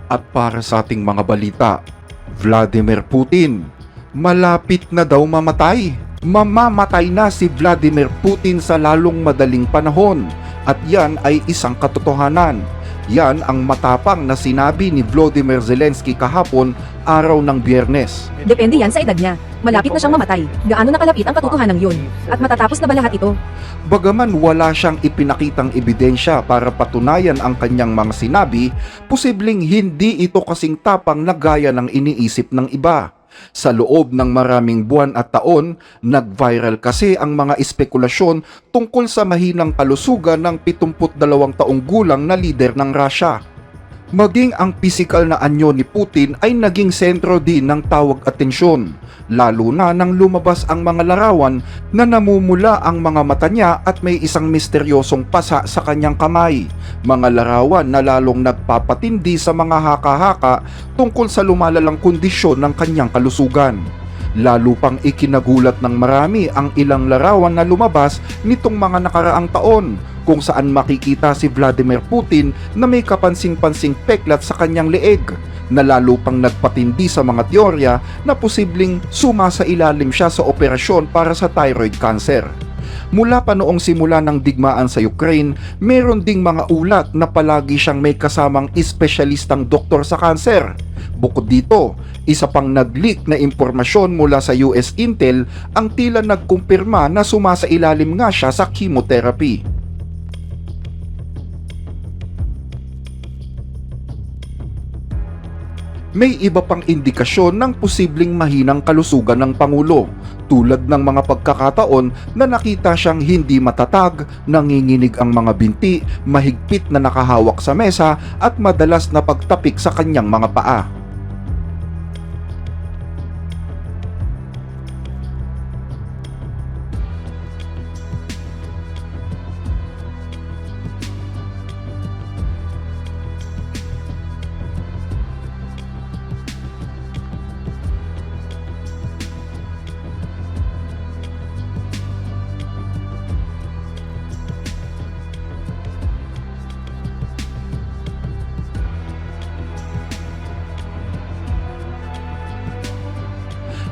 At para sa ating mga balita, Vladimir Putin, malapit na daw mamatay. Mamamatay na si Vladimir Putin sa lalong madaling panahon at yan ay isang katotohanan. Yan ang matapang na sinabi ni Volodymyr Zelensky kahapon araw ng Biyernes. Depende yan sa edad niya. Malapit na siyang mamatay. Gaano nakalapit ang katotohanan yun? At matatapos na ba lahat ito? Bagaman wala siyang ipinakitang ebidensya para patunayan ang kanyang mga sinabi, posibleng hindi ito kasing tapang na gaya ng iniisip ng iba. Sa loob ng maraming buwan at taon, nag-viral kasi ang mga espekulasyon tungkol sa mahinang kalusugan ng 72 taong gulang na lider ng Russia. Maging ang pisikal na anyo ni Putin ay naging sentro din ng tawag atensyon, lalo na nang lumabas ang mga larawan na namumula ang mga mata niya at may isang misteryosong pasa sa kanyang kamay. Mga larawan na lalong nagpapatindi sa mga haka-haka tungkol sa lumalalang kondisyon ng kanyang kalusugan. Lalo pang ikinagulat ng marami ang ilang larawan na lumabas nitong mga nakaraang taon kung saan makikita si Vladimir Putin na may kapansing-pansing peklat sa kanyang leeg, na lalo pang nagpatindi sa mga teorya na posibleng sumasailalim siya sa operasyon para sa thyroid cancer. Mula pa noong simula ng digmaan sa Ukraine, meron ding mga ulat na palagi siyang may kasamang espesyalistang doktor sa kanser. Bukod dito, isa pang nag-leak na impormasyon mula sa US Intel ang tila nagkumpirma na sumasailalim nga siya sa chemotherapy. May iba pang indikasyon ng posibleng mahinang kalusugan ng Pangulo, tulad ng mga pagkakataon na nakita siyang hindi matatag, nanginginig ang mga binti, mahigpit na nakahawak sa mesa at madalas na pagtapik sa kanyang mga paa.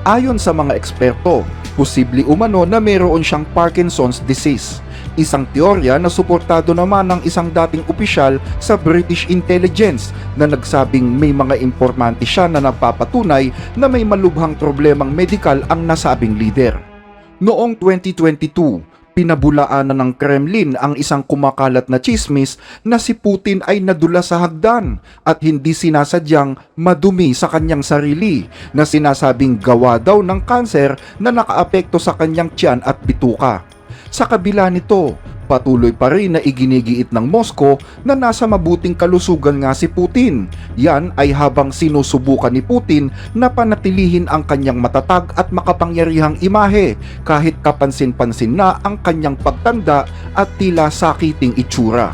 Ayon sa mga eksperto, posible umano na mayroon siyang Parkinson's disease, isang teorya na suportado naman ng isang dating opisyal sa British Intelligence na nagsabing may mga impormante siya na nagpapatunay na may malubhang problemang medikal ang nasabing lider. Noong 2022, pinabulaanan ng Kremlin ang isang kumakalat na tsismis na si Putin ay nadula sa hagdan at hindi sinasadyang madumi sa kanyang sarili, na sinasabing gawa daw ng kanser na nakaapekto sa kanyang tiyan at bituka. Sa kabila nito, patuloy pa rin na iginigiit ng Moscow na nasa mabuting kalusugan nga si Putin. Yan ay habang sinusubukan ni Putin na panatilihin ang kanyang matatag at makapangyarihang imahe kahit kapansin-pansin na ang kanyang pagtanda at tila sakiting itsura.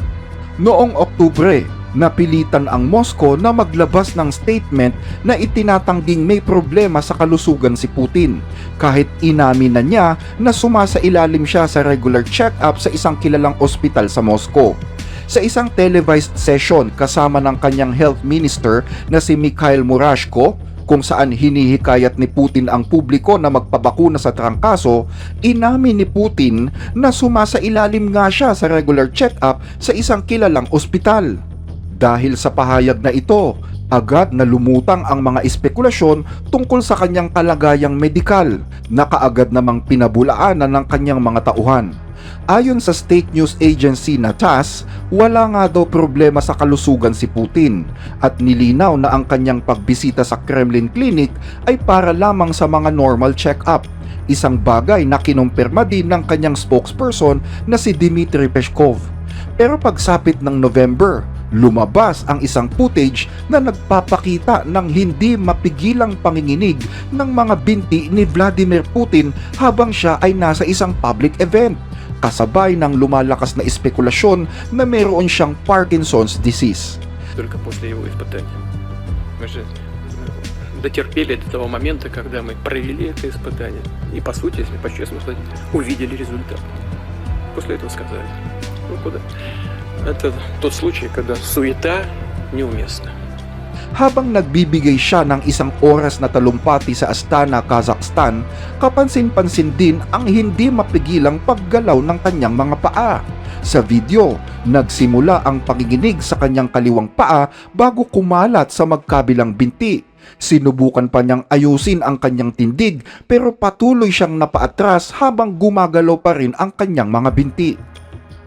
Noong Oktubre, napilitan ang Moscow na maglabas ng statement na itinatangging may problema sa kalusugan si Putin, kahit inamin na niya na sumasailalim siya sa regular check-up sa isang kilalang ospital sa Moscow. Sa isang televised session kasama ng kanyang health minister na si Mikhail Murashko, kung saan hinihikayat ni Putin ang publiko na magpabakuna sa trangkaso, inamin ni Putin na sumasailalim nga siya sa regular check-up sa isang kilalang ospital. Dahil sa pahayag na ito, agad na lumutang ang mga espekulasyon tungkol sa kanyang kalagayang medikal, na kaagad namang pinabulaanan ng kanyang mga tauhan. Ayon sa state news agency na TASS, wala nga daw problema sa kalusugan si Putin at nilinaw na ang kanyang pagbisita sa Kremlin Clinic ay para lamang sa mga normal check-up, isang bagay na kinumpirma din ng kanyang spokesperson na si Dmitry Peskov. Pero pagsapit ng November, lumabas ang isang footage na nagpapakita ng hindi mapigilang panginginig ng mga binti ni Vladimir Putin habang siya ay nasa isang public event, kasabay ng lumalakas na espekulasyon na mayroon siyang Parkinson's disease. Только после его испытания. Мы же дотерпели до того момента, когда мы провели это испытание и, по сути, если по-честному сказать, увидели результат. После этого сказали, ну куда? Это тот случай, когда суета неуместна. Habang nagbibigay siya ng isang oras na talumpati sa Astana, Kazakhstan, kapansin-pansin din ang hindi mapigilang paggalaw ng kanyang mga paa. Sa video, nagsimula ang panginginig sa kanyang kaliwang paa bago kumalat sa magkabilang binti. Sinubukan pa niyang ayusin ang kanyang tindig pero patuloy siyang napaatras habang gumagalaw pa rin ang kanyang mga binti.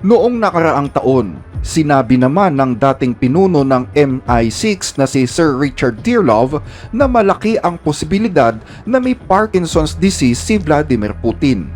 Noong nakaraang taon, sinabi naman ng dating pinuno ng MI6 na si Sir Richard Dearlove na malaki ang posibilidad na may Parkinson's disease si Vladimir Putin.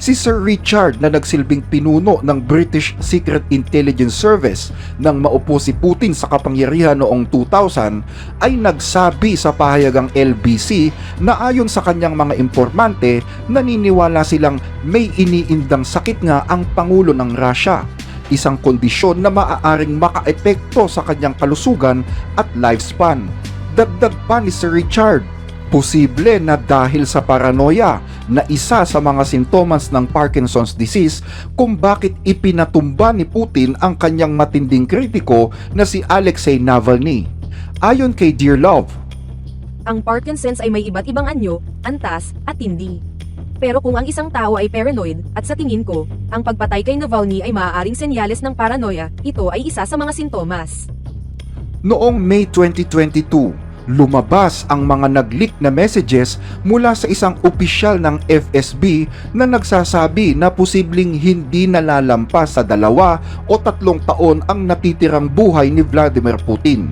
Si Sir Richard na nagsilbing pinuno ng British Secret Intelligence Service nang maupo si Putin sa kapangyarihan noong 2000 ay nagsabi sa pahayagang LBC na ayon sa kanyang mga informante, naniniwala silang may iniindang sakit nga ang Pangulo ng Russia, isang kondisyon na maaaring makaepekto sa kanyang kalusugan at lifespan. Dagdag pa ni Sir Richard, posible na dahil sa paranoia na isa sa mga sintomas ng Parkinson's disease kung bakit ipinatumba ni Putin ang kanyang matinding kritiko na si Alexei Navalny. Ayon kay Dearlove, Ang Parkinson's ay may iba't ibang anyo, antas, at tindi. Pero kung ang isang tao ay paranoid, at sa tingin ko, ang pagpatay kay Navalny ay maaaring senyales ng paranoia, ito ay isa sa mga sintomas. noong May 2022, lumabas ang mga nag-leak na messages mula sa isang opisyal ng FSB na nagsasabi na posibleng hindi nalalampas sa 2 o 3 taon ang natitirang buhay ni Vladimir Putin.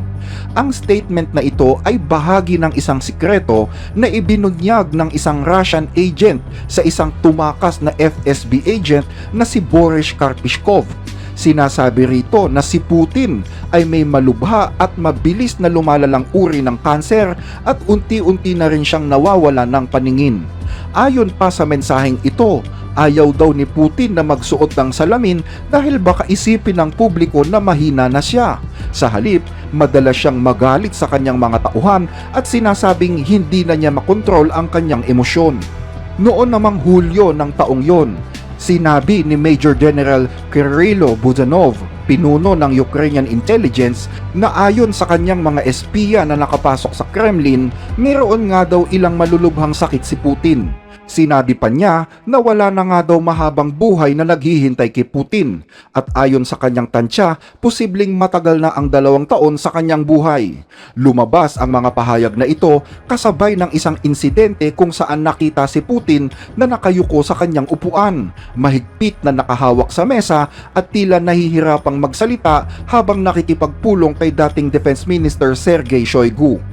Ang statement na ito ay bahagi ng isang sikreto na ibinunyag ng isang Russian agent sa isang tumakas na FSB agent na si Boris Karpyshkov. Sinasabi rito na si Putin ay may malubha at mabilis na lumalalang uri ng kanser at unti-unti na rin siyang nawawala ng paningin. Ayon pa sa mensaheng ito, ayaw daw ni Putin na magsuot ng salamin dahil baka isipin ng publiko na mahina na siya. Sa halip, madalas siyang magalit sa kanyang mga tauhan at sinasabing hindi na niya makontrol ang kanyang emosyon. Noon namang Hulyo ng taong yon, sinabi ni Major General Kirilo Budanov, pinuno ng Ukrainian intelligence, na ayon sa kanyang mga espiya na nakapasok sa Kremlin, mayroon nga daw ilang malulubhang sakit si Putin. Sinabi pa niya na wala na nga daw mahabang buhay na naghihintay kay Putin at ayon sa kanyang tansya, posibleng matagal na ang 2 taon sa kanyang buhay. Lumabas ang mga pahayag na ito kasabay ng isang insidente kung saan nakita si Putin na nakayuko sa kanyang upuan, mahigpit na nakahawak sa mesa at tila nahihirapang magsalita habang nakikipagpulong kay dating Defense Minister Sergei Shoigu.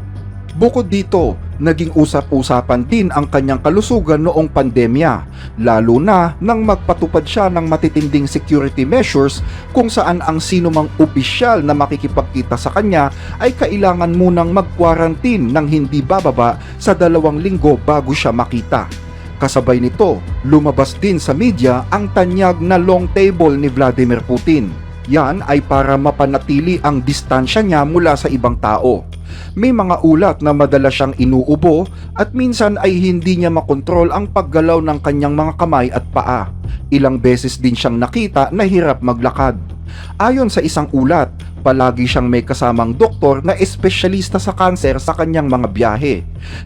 Bukod dito, naging usap-usapan din ang kanyang kalusugan noong pandemya, lalo na nang magpatupad siya ng matitinding security measures kung saan ang sinumang opisyal na makikipagkita sa kanya ay kailangan munang mag-quarantine ng hindi bababa sa 2 linggo bago siya makita. Kasabay nito, lumabas din sa media ang tanyag na long table ni Vladimir Putin. Yan ay para mapanatili ang distansya niya mula sa ibang tao. May mga ulat na madalas siyang inuubo at minsan ay hindi niya makontrol ang paggalaw ng kanyang mga kamay at paa. Ilang beses din siyang nakita na hirap maglakad. Ayon sa isang ulat, palagi siyang may kasamang doktor na espesyalista sa kanser sa kanyang mga biyahe.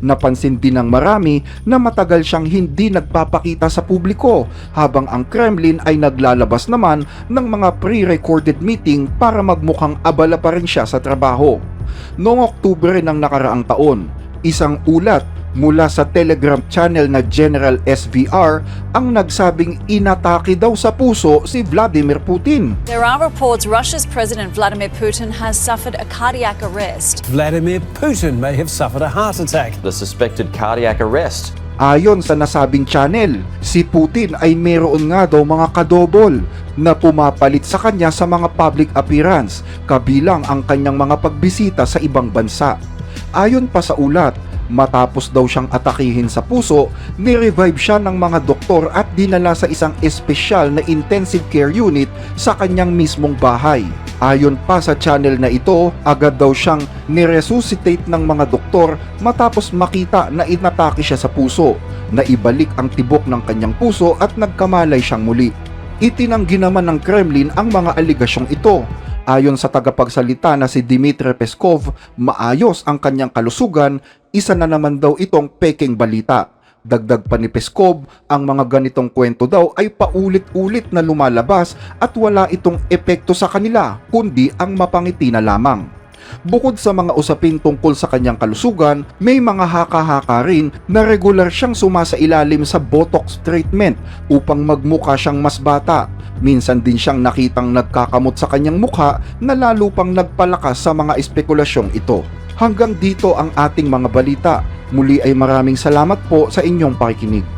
Napansin din ng marami na matagal siyang hindi nagpapakita sa publiko habang ang Kremlin ay naglalabas naman ng mga pre-recorded meeting para magmukhang abala pa rin siya sa trabaho. Noong Oktubre ng nakaraang taon, isang ulat mula sa Telegram channel na General SVR ang nagsabing inatake daw sa puso si Vladimir Putin. There are reports Russia's President Vladimir Putin has suffered a cardiac arrest. Vladimir Putin may have suffered a heart attack. The suspected cardiac arrest. Ayon sa nasabing channel, si Putin ay mayroon nga daw mga kadobol na pumapalit sa kanya sa mga public appearance, kabilang ang kanyang mga pagbisita sa ibang bansa. Ayon pa sa ulat, matapos daw siyang atakihin sa puso, ni-revive siya ng mga doktor at dinala sa isang espesyal na intensive care unit sa kanyang mismong bahay. Ayon pa sa channel na ito, agad daw siyang niresuscitate ng mga doktor matapos makita na inatake siya sa puso, na ibalik ang tibok ng kanyang puso at nagkamalay siyang muli. Itinanggi naman ng Kremlin ang mga aligasyong ito. Ayon sa tagapagsalita na si Dmitry Peskov, maayos ang kanyang kalusugan, isa na naman daw itong peking balita. Dagdag pa ni Peskov, ang mga ganitong kwento daw ay paulit-ulit na lumalabas at wala itong epekto sa kanila, kundi ang mapangiti na lamang. Bukod sa mga usapin tungkol sa kanyang kalusugan, may mga haka-haka rin na regular siyang sumasailalim sa Botox treatment upang magmukha siyang mas bata. Minsan din siyang nakitang nagkakamot sa kanyang mukha na lalo pang nagpalakas sa mga espekulasyong ito. Hanggang dito ang ating mga balita. Muli ay maraming salamat po sa inyong pakikinig.